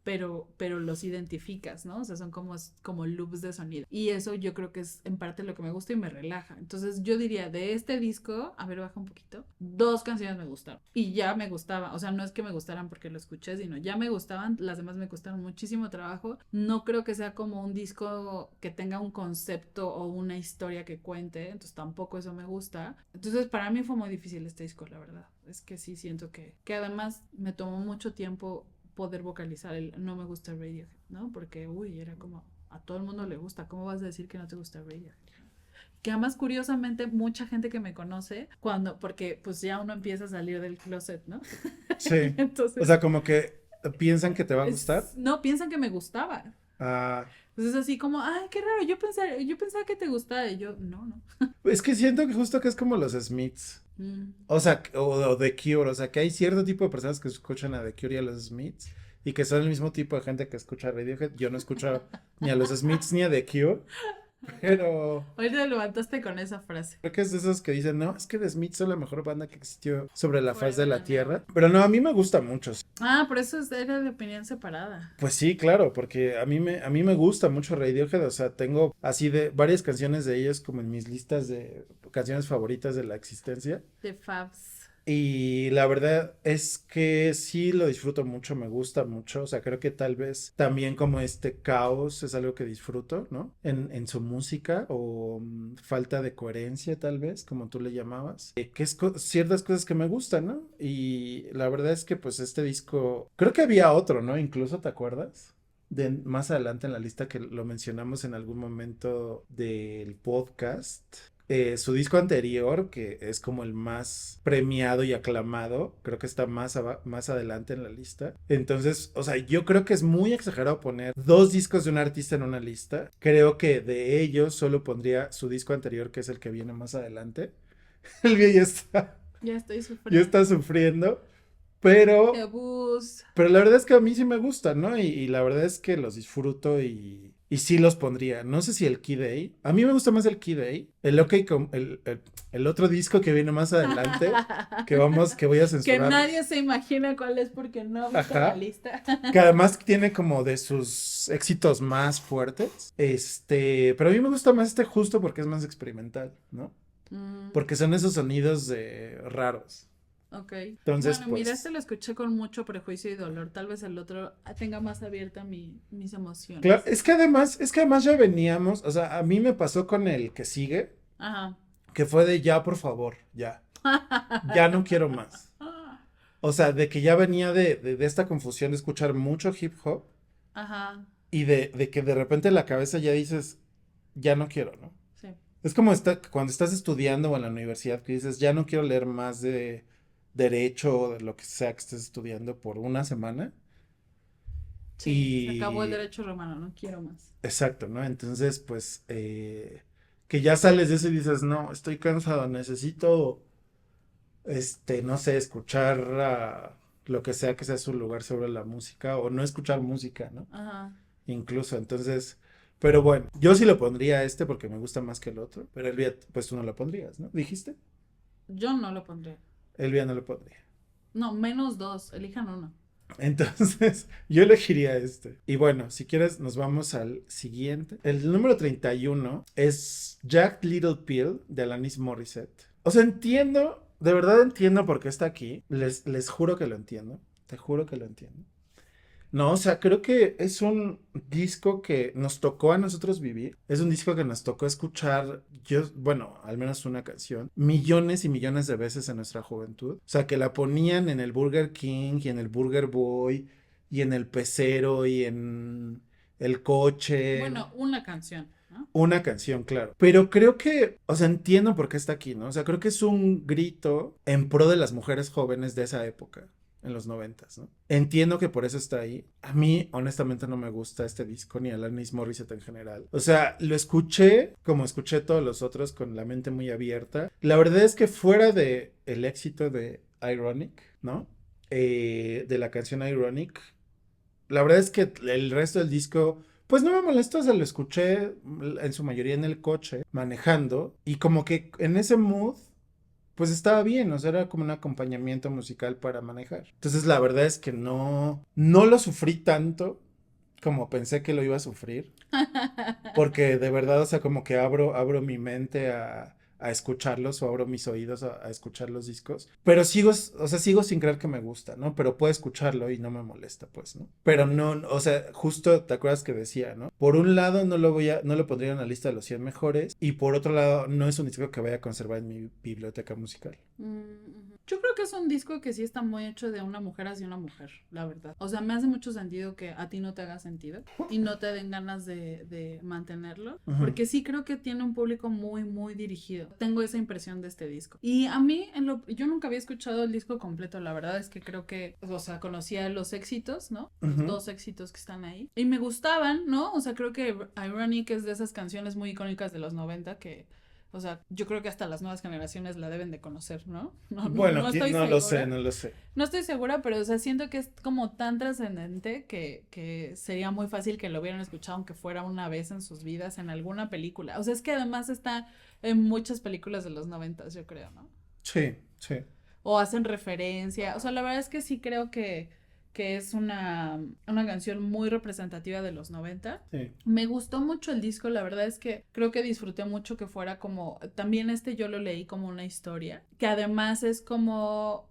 pero los identificas, ¿no? O sea, son como loops de sonido. Y eso yo creo que es en parte lo que me gusta y me relaja. Entonces yo diría, de este disco, a ver, baja un poquito, 2 canciones me gustaron. Y ya me gustaba, o sea, no es que me gustaran porque lo escuché, sino ya me gustaban, las demás me costaron muchísimo trabajo. No creo que sea como un disco que tenga un concepto o una historia que cuente, entonces tampoco eso me gusta. Entonces para mí fue muy difícil este disco, la verdad. Es que sí siento que además me tomó mucho tiempo poder vocalizar el no me gusta Radiohead, ¿no? Porque, era como, a todo el mundo le gusta, ¿cómo vas a decir que no te gusta Radiohead? Que además, curiosamente, mucha gente que me conoce, porque pues ya uno empieza a salir del closet, ¿no? Sí, entonces, o sea, como que piensan que te va a gustar. No, piensan que me gustaba. Entonces así como, ay, qué raro, yo pensaba que te gustaba, y yo, no. Es que siento que justo que es como los Smiths. O sea, o The Cure, o sea, que hay cierto tipo de personas que escuchan a The Cure y a los Smiths y que son el mismo tipo de gente que escucha a Radiohead. Yo no escucho ni a los Smiths ni a The Cure, pero hoy te levantaste con esa frase. creo que es de esos que dicen, no, es que The Smiths son la mejor banda que existió sobre la Fuera faz de de la la tierra. Pero no, a mí me gusta mucho. Por eso era de opinión separada. Pues sí, claro, porque a mí me gusta mucho Radiohead, o sea, tengo así de varias canciones de ellos como en mis listas de canciones favoritas de la existencia. De Fabs. Y la verdad es que sí lo disfruto mucho, me gusta mucho, o sea, creo que tal vez también como este caos es algo que disfruto, ¿no? En su música o falta de coherencia tal vez, como tú le llamabas, que es ciertas cosas que me gustan, ¿no? Y la verdad es que pues este disco, creo que había otro, ¿no? Incluso, ¿te acuerdas? Más adelante en la lista que lo mencionamos en algún momento del podcast. Su disco anterior, que es como el más premiado y aclamado, creo que está más adelante en la lista. Entonces, o sea, yo creo que es muy exagerado poner 2 discos de un artista en una lista. Creo que de ellos solo pondría su disco anterior, que es el que viene más adelante. El viejo Ya estoy sufriendo. ya está sufriendo. Pero la verdad es que a mí sí me gusta, ¿no? Y la verdad es que los disfruto y Y sí los pondría. No sé si el Key Day. A mí me gusta más el Key Day. El OK, el otro disco que viene más adelante, que voy a Que censurar. nadie se imagina cuál es porque no ha visto la Ajá. lista. Que además tiene como de sus éxitos más fuertes. Pero a mí me gusta más este justo porque es más experimental, ¿no? Porque son esos sonidos raros. Ok. Entonces, Bueno, mira, pues. lo escuché con mucho prejuicio y dolor. Tal vez el otro tenga más abierta mis Claro, emociones. es que además ya veníamos, o sea, a mí me pasó con el que sigue, Ajá. que fue de ya, por favor, ya. Ya no quiero más. O sea, de que ya venía de esta confusión de escuchar mucho hip hop Ajá. y de que de repente en la cabeza ya dices, ya no quiero, ¿no? Sí. Es como cuando estás estudiando o en la universidad que dices, ya no quiero leer más de derecho o de lo que sea que estés estudiando por una semana. Sí, se acabó el Y derecho romano, no quiero más. exacto, ¿no? Entonces, pues, que ya sales de eso y dices, no, estoy cansado, necesito, no sé, escuchar lo que sea su lugar sobre la música o no escuchar música, ¿no? Ajá. Incluso, entonces, pero bueno, yo sí lo pondría a porque me gusta más que el otro, pero Elvia, pues tú no lo pondrías, ¿no? ¿Dijiste? Yo no lo pondré. Elvia no lo pondría. No, menos dos, elijan uno. Entonces, yo elegiría este. Y bueno, si quieres, nos vamos al siguiente. El número 31 es Jack Little Pill de Alanis Morissette. O sea, entiendo, de verdad entiendo por qué está aquí. Les juro que lo entiendo. Te juro que lo entiendo. No, o sea, creo que es un disco que nos tocó a nosotros vivir. Es un disco que nos tocó escuchar, bueno, al menos una canción, millones y millones de veces en nuestra juventud. O sea, que la ponían en el Burger King y en el Burger Boy y en el pecero y en el coche. Bueno, una canción, ¿no? Una canción, claro. Pero creo que, o sea, entiendo por qué está aquí, ¿no? O sea, creo que es un grito en pro de las mujeres jóvenes de esa época, en los 90, ¿no? Entiendo que por eso está ahí. A mí, honestamente, no me gusta este disco ni Alanis Morissette en general. O sea, lo escuché como escuché todos los otros con la mente muy abierta. La verdad es que fuera de el éxito de Ironic, ¿no? De la canción Ironic, la verdad es que el resto del disco, pues no me molestó, o sea, lo escuché en su mayoría en el coche, manejando, y como que en ese mood, pues estaba bien, o sea, era como un acompañamiento musical para manejar. Entonces, la verdad es que no lo sufrí tanto como pensé que lo iba a sufrir, porque de verdad, o sea, como que abro mi mente a escucharlos o abro mis oídos a escuchar los discos. Pero sigo sin creer que me gusta, ¿no? Pero puedo escucharlo y no me molesta, pues, ¿no? Pero no, o sea, justo te acuerdas que decía, ¿no? Por un lado no lo pondría en la lista de los 100 mejores y por otro lado no es un disco que vaya a conservar en mi biblioteca musical. Yo creo que es un disco que sí está muy hecho de una mujer hacia una mujer, la verdad. O sea, me hace mucho sentido que a ti no te haga sentido y no te den ganas de mantenerlo, porque sí creo que tiene un público muy, muy dirigido. Tengo esa impresión de este disco. Y a mí, yo nunca había escuchado el disco completo, la verdad es que creo que, o sea, conocía los éxitos, ¿no? Los dos éxitos que están ahí. Y me gustaban, ¿no? O sea, creo que Ironic es de esas canciones muy icónicas de los 90 que... O sea, yo creo que hasta las nuevas generaciones la deben de conocer, ¿no? Bueno, No estoy no lo segura. sé, no lo sé. No estoy segura, pero o sea, siento que es como tan trascendente que sería muy fácil que lo hubieran escuchado aunque fuera una vez en sus vidas en alguna película. O sea, es que además está en muchas películas de los 90, yo creo, ¿no? Sí, sí. O hacen referencia. O sea, la verdad es que sí creo que es una canción muy representativa de los 90. Sí. Me gustó mucho el disco, la verdad es que creo que disfruté mucho que fuera como, también yo lo leí como una historia, que además es como,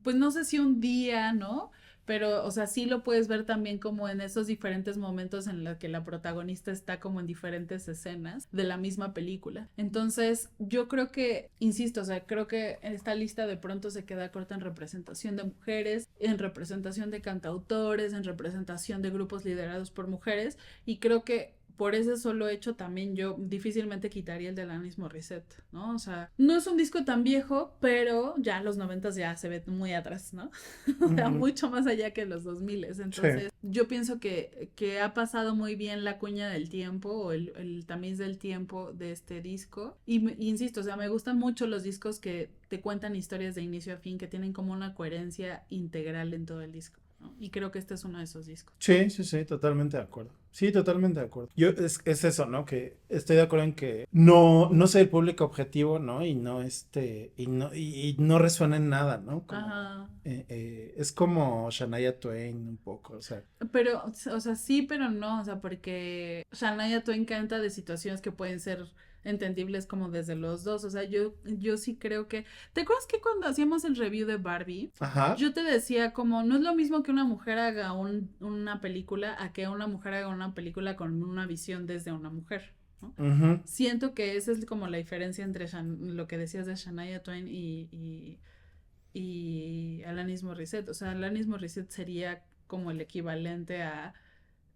pues no sé si un día, ¿no? Pero, o sea, sí lo puedes ver también como en esos diferentes momentos en los que la protagonista está como en diferentes escenas de la misma película. Entonces, yo creo que, insisto, o sea, creo que esta lista de pronto se queda corta en representación de mujeres, en representación de cantautores, en representación de grupos liderados por mujeres, y creo que por ese solo hecho también yo difícilmente quitaría el de Alanis Morissette, ¿no? O sea, no es un disco tan viejo, pero ya los 90 ya se ve muy atrás, ¿no? O sea, mucho más allá que los 2000. Entonces, yo pienso que ha pasado muy bien la cuña del tiempo o el tamiz del tiempo de este disco. Y insisto, o sea, me gustan mucho los discos que te cuentan historias de inicio a fin, que tienen como una coherencia integral en todo el disco. ¿no? Y creo que este es uno de esos discos. Sí, sí, sí, totalmente de acuerdo. Sí, totalmente de acuerdo. Es eso, ¿no? Que estoy de acuerdo en que no soy el público objetivo, ¿no? Y no resuena en nada, ¿no? Ajá. Es como Shania Twain un poco, o sea. Pero, o sea, sí, pero no, o sea, porque Shania Twain canta de situaciones que pueden ser entendibles como desde los dos, o sea, yo sí creo que... ¿Te acuerdas que cuando hacíamos el review de Barbie, Ajá. yo te decía como, no es lo mismo que una mujer haga una película a que una mujer haga una película con una visión desde una mujer, ¿no? Ujú. Siento que esa es como la diferencia entre lo que decías de Shania Twain y Alanis Morissette. O sea, Alanis Morissette sería como el equivalente a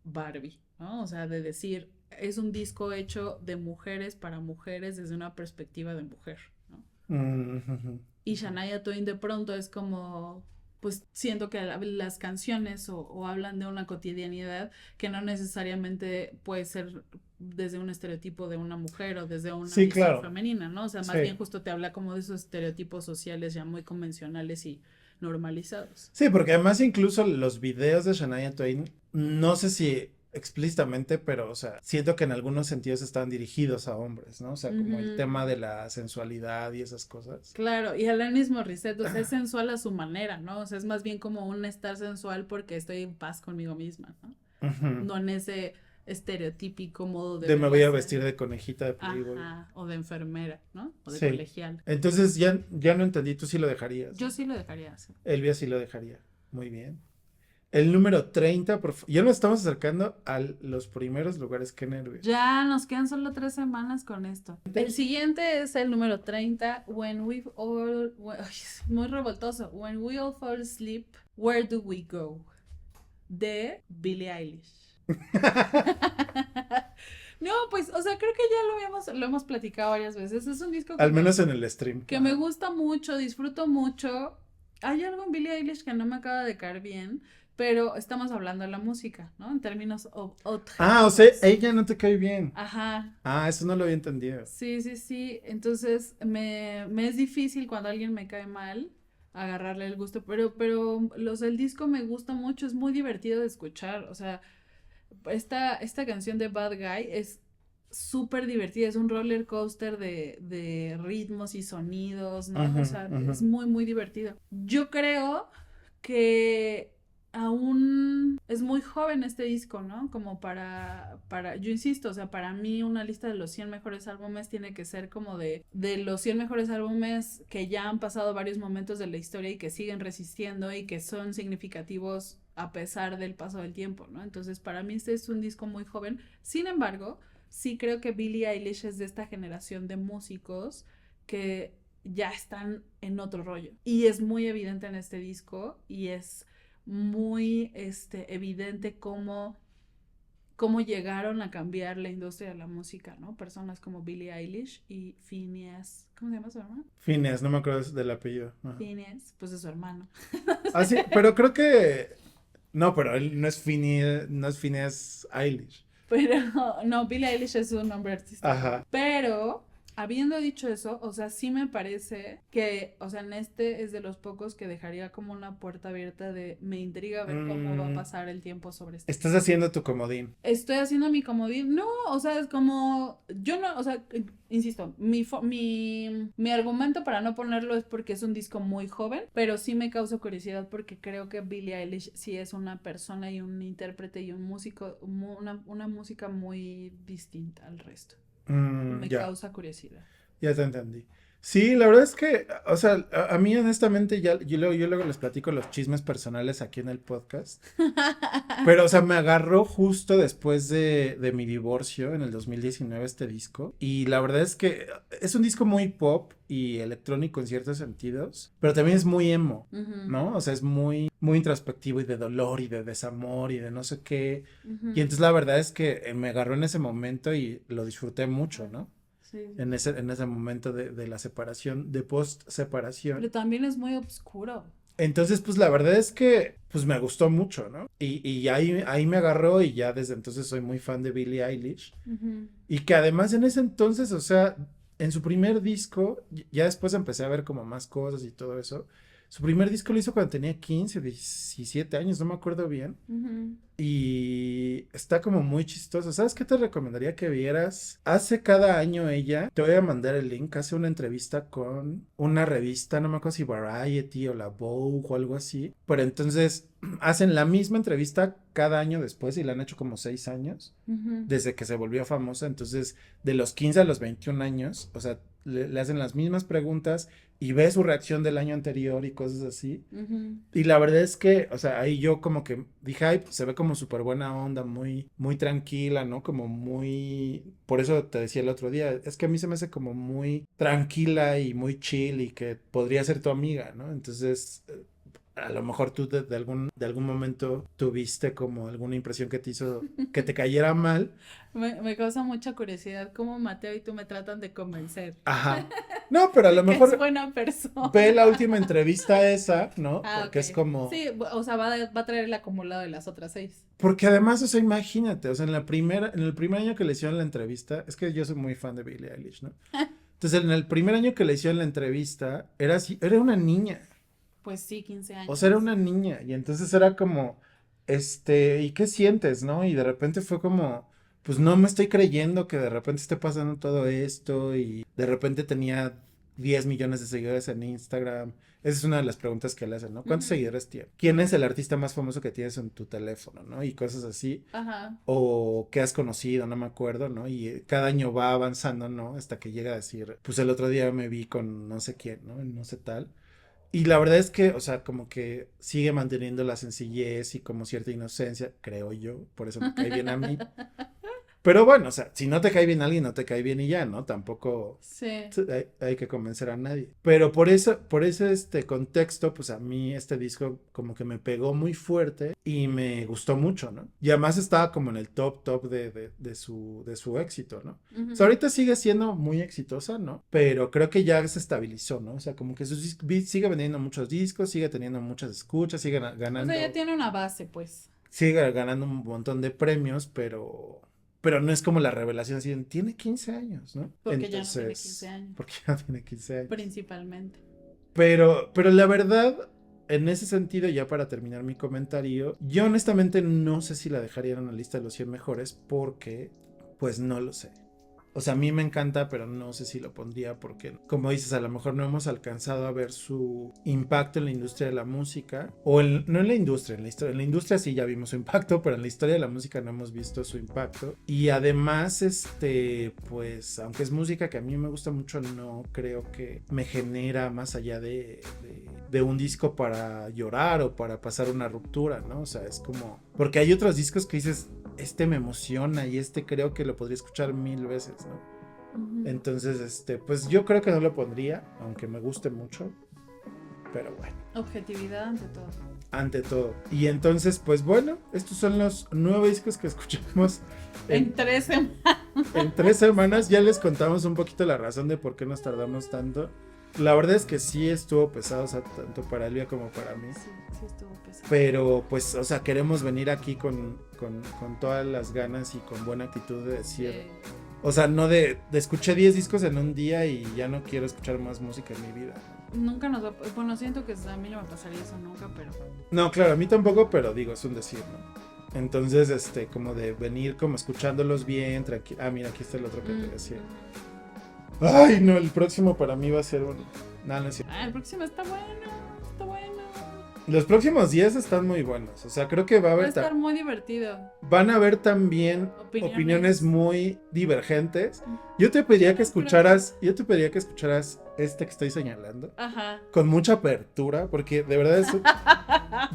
Barbie, ¿no? O sea, de decir, es un disco hecho de mujeres para mujeres desde una perspectiva de mujer, ¿no? Ujú. Y Shania Twain de pronto es como, pues siento que las canciones o hablan de una cotidianidad que no necesariamente puede ser desde un estereotipo de una mujer o desde una Sí, visión claro. femenina, ¿no? O sea, más bien Sí. justo te habla como de esos estereotipos sociales ya muy convencionales y normalizados. Sí, porque además incluso los videos de Shania Twain, no sé si explícitamente, pero, o sea, siento que en algunos sentidos están dirigidos a hombres, ¿no? O sea, como el Ujú. tema de la sensualidad y esas cosas. Claro, y Alanis Morissette, o sea, es sensual a su manera, ¿no? O sea, es más bien como un estar sensual porque estoy en paz conmigo misma, ¿no? Ujú. No en ese estereotípico modo de De me verla voy a ser. vestir de conejita de Playboy. Ajá, o de enfermera, ¿no? O de Sí. colegial. Entonces ya no entendí, tú sí lo dejarías, Yo ¿no? sí lo dejaría así. Elvia sí lo dejaría. Muy bien. El número 30, ya nos estamos acercando a los primeros lugares, qué nervios. Ya nos quedan solo 3 semanas con esto. El siguiente es el número 30, Ay, es muy revoltoso. When we all fall asleep, where do we go? De Billie Eilish. No, pues, o sea, creo que ya lo hemos platicado varias veces. Es un disco Al menos en el stream. que me gusta mucho, disfruto mucho. Hay algo en Billie Eilish que no me acaba de caer bien, pero estamos hablando de la música, ¿no? En términos Ah, o sea, objetivos. ella no te cae bien. Ajá. Ah, eso no lo había entendido. Sí, sí, sí. Entonces, me es difícil cuando alguien me cae mal agarrarle el gusto, pero el disco me gusta mucho, es muy divertido de escuchar. O sea, esta canción de Bad Guy es súper divertida, es un roller coaster de ritmos y sonidos, ¿no? O Ujú, sea, ujú. es muy, muy divertido. Yo creo que aún es muy joven este disco, ¿no? Como yo insisto, o sea, para mí una lista de los 100 mejores álbumes tiene que ser como de los 100 mejores álbumes que ya han pasado varios momentos de la historia y que siguen resistiendo y que son significativos a pesar del paso del tiempo, ¿no? Entonces, para mí este es un disco muy joven. Sin embargo, sí creo que Billie Eilish es de esta generación de músicos que ya están en otro rollo. Y es muy evidente en este disco y es muy evidente cómo llegaron a cambiar la industria de la música, ¿no? Personas como Billie Eilish y Phineas. ¿Cómo se llama su hermano? Phineas, no me acuerdo del apellido. Ajá. Phineas, pues es su hermano. Ah, sí, pero creo que. No, pero él no es Phineas Eilish. Pero no, Billie Eilish es su nombre artístico. Ajá. Pero, habiendo dicho eso, o sea, sí me parece que, o sea, en este es de los pocos que dejaría como una puerta abierta de me intriga ver cómo va a pasar el tiempo sobre este. Estás haciendo tu comodín. Estoy haciendo mi comodín. No, o sea, es como. Yo no, o sea, insisto, mi argumento para no ponerlo es porque es un disco muy joven, pero sí me causa curiosidad porque creo que Billie Eilish sí es una persona y un intérprete y un músico, una música muy distinta al resto. Me Ya, causa curiosidad. ya te entendí. Sí, la verdad es que, o sea, a mí honestamente yo luego les platico los chismes personales aquí en el podcast. Pero, o sea, me agarró justo después de mi divorcio en el 2019 este disco. Y la verdad es que es un disco muy pop y electrónico en ciertos sentidos, pero también es muy emo, Ujú, ¿no? O sea, es muy, muy introspectivo y de dolor y de desamor y de no sé qué. ujú. Y entonces la verdad es que me agarró en ese momento y lo disfruté mucho, ¿no? Sí, sí. En ese momento de la separación, de post-separación. Pero también es muy oscuro. Entonces, pues la verdad es que pues me gustó mucho, ¿no? Y ahí me agarró y ya desde entonces soy muy fan de Billie Eilish. Ujú. Y que además en ese entonces, o sea, en su primer disco, ya después empecé a ver como más cosas y todo eso. su primer disco lo hizo cuando tenía 15, 17 años, no me acuerdo bien. Ujú. Y está como muy chistoso. ¿Sabes qué te recomendaría que vieras? Hace cada año ella, te voy a mandar el link, hace una entrevista con una revista, no me acuerdo si Variety o la Vogue o algo así. Pero entonces hacen la misma entrevista cada año después y la han hecho como 6 años Ujú. desde que se volvió famosa. Entonces, de los 15 a los 21 años, o sea, le hacen las mismas preguntas y ve su reacción del año anterior y cosas así. Ujú. Y la verdad es que, o sea, ahí yo como que dije, ay, pues se ve como súper buena onda, muy, muy tranquila, ¿no? Como muy, por eso te decía el otro día, es que a mí se me hace como muy tranquila y muy chill y que podría ser tu amiga, ¿no? Entonces, a lo mejor tú de algún momento tuviste como alguna impresión que te hizo que te cayera mal. Me causa mucha curiosidad cómo Mateo y tú me tratan de convencer Ajá. No, pero a lo de que es mejor buena persona. ve la última entrevista esa, ¿no? Ah, Porque es ok. como, Sí, o sea, va a traer el acumulado de las otras 6. porque además, o sea, imagínate, o sea, en el primer año que le hicieron la entrevista, es que yo soy muy fan de Billie Eilish, ¿no? Entonces, en el primer año que le hicieron la entrevista, era así, era una niña, Pues sí, 15 o sea, era años. una niña, y entonces era como, ¿y qué sientes, no? Y de repente fue como, pues no me estoy creyendo que de repente esté pasando todo esto, y de repente tenía 10 millones de seguidores en Instagram. Esa es una de las preguntas que le hacen, ¿no? ¿Cuántos Ujú. seguidores tiene? ¿Quién es el artista más famoso que tienes en tu teléfono, ¿no? Y cosas así. Ajá. O que has conocido, no me acuerdo, ¿no? Y cada año va avanzando, ¿no? Hasta que llega a decir, pues el otro día me vi con no sé quién, ¿no? No sé tal. Y la verdad es que, o sea, como que sigue manteniendo la sencillez y como cierta inocencia, creo yo, por eso me cae bien a mí. Pero bueno, o sea, si no te cae bien alguien, no te cae bien y ya, ¿no? Tampoco Sí. hay que convencer a nadie. Pero por ese contexto, pues a mí este disco como que me pegó muy fuerte y me gustó mucho, ¿no? Y además estaba como en el top de su éxito, ¿no? O sea, Ujú. ahorita sigue siendo muy exitosa, ¿no? Pero creo que ya se estabilizó, ¿no? O sea, como que sigue vendiendo muchos discos, sigue teniendo muchas escuchas, O sea, ya ganando, tiene una base, pues. sigue ganando un montón de premios, pero no es como la revelación así, tiene 15 años, ¿no? Porque ya no tiene 15 Entonces, años. porque ya tiene 15 años. Principalmente. Pero la verdad, en ese sentido, ya para terminar mi comentario, yo honestamente no sé si la dejaría en una lista de los 100 mejores porque, pues no lo sé. O sea, a mí me encanta, pero no sé si lo pondría porque, como dices, a lo mejor no hemos alcanzado a ver su impacto en la industria de la música. No en la industria, en la historia. En la industria sí ya vimos su impacto, pero en la historia de la música no hemos visto su impacto. Y además, pues, aunque es música que a mí me gusta mucho, no creo que me genera más allá de un disco para llorar o para pasar una ruptura, ¿no? O sea, es como... Porque hay otros discos que dices, me emociona y creo que lo podría escuchar 1000 veces, ¿no? Ujú. Entonces, pues yo creo que no lo pondría, aunque me guste mucho, pero bueno, Objetividad ante todo. ante todo. Y entonces, pues bueno, estos son los 9 discos que escuchamos En en, 13. en 3 semanas. Ya les contamos un poquito la razón de por qué nos tardamos tanto. La verdad es que sí estuvo pesado, o sea, tanto para Elvia como para mí. Sí, sí estuvo pesado. Pero pues, o sea, queremos venir aquí con todas las ganas y con buena actitud de decir, Sí. o sea, no de escuché 10 discos en un día y ya no quiero escuchar más música en mi vida. Nunca nos va. Bueno, siento que a mí no me pasaría eso nunca, pero. No, claro, a mí tampoco, pero digo, es un decir, ¿no? Entonces, como de venir como escuchándolos bien, tranquilo. Ah, mira, aquí está el otro que te decía. Ay, no, el próximo para mí va a ser un... No, no es cierto. Ah, el próximo está bueno. Está bueno. Los próximos 10 están muy buenos. O sea, creo que Va a estar muy divertido. van a haber también opiniones muy divergentes. Yo te pediría que escucharas este que estoy señalando Ajá. con mucha apertura, porque de verdad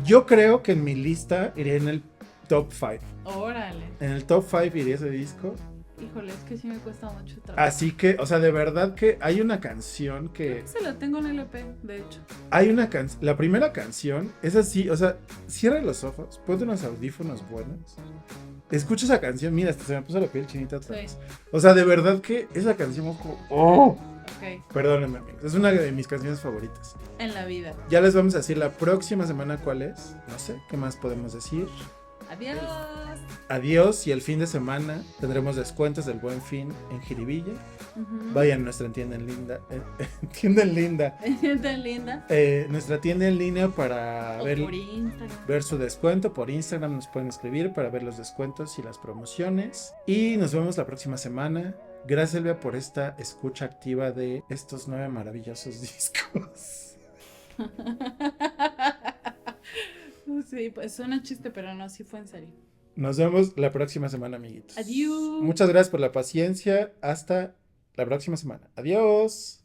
yo creo que en mi lista iría en el top 5. Órale. En el top 5 iría ese disco. Híjole, es que sí me cuesta mucho trabajo. Así que, o sea, de verdad que hay una canción Creo que... que se la tengo en LP, de hecho. Hay una canción... La primera canción es así, o sea, cierra los ojos, ponte unos audífonos buenos. Escucha esa canción, mira, hasta se me puso la piel chinita otra vez. O sea, de verdad que esa canción... ¡Oh! Ok. Perdónenme, amigos. Es una de mis canciones favoritas. En la vida. Ya les vamos a decir la próxima semana cuál es. No sé, ¿qué más podemos decir? Adiós. Adiós, y el fin de semana tendremos descuentos del Buen Fin en Jiribilla. Vayan a nuestra tienda en Linda. Tienda en Linda. Tan linda. Nuestra tienda en línea para O ver, por Instagram. ver su descuento. Por Instagram nos pueden escribir para ver los descuentos y las promociones. Y nos vemos la próxima semana. Gracias, Elvia, por esta escucha activa de estos 9 maravillosos discos. Sí, pues suena chiste, pero no, sí fue en serio. Nos vemos la próxima semana, amiguitos. Adiós. Muchas gracias por la paciencia. Hasta la próxima semana. Adiós.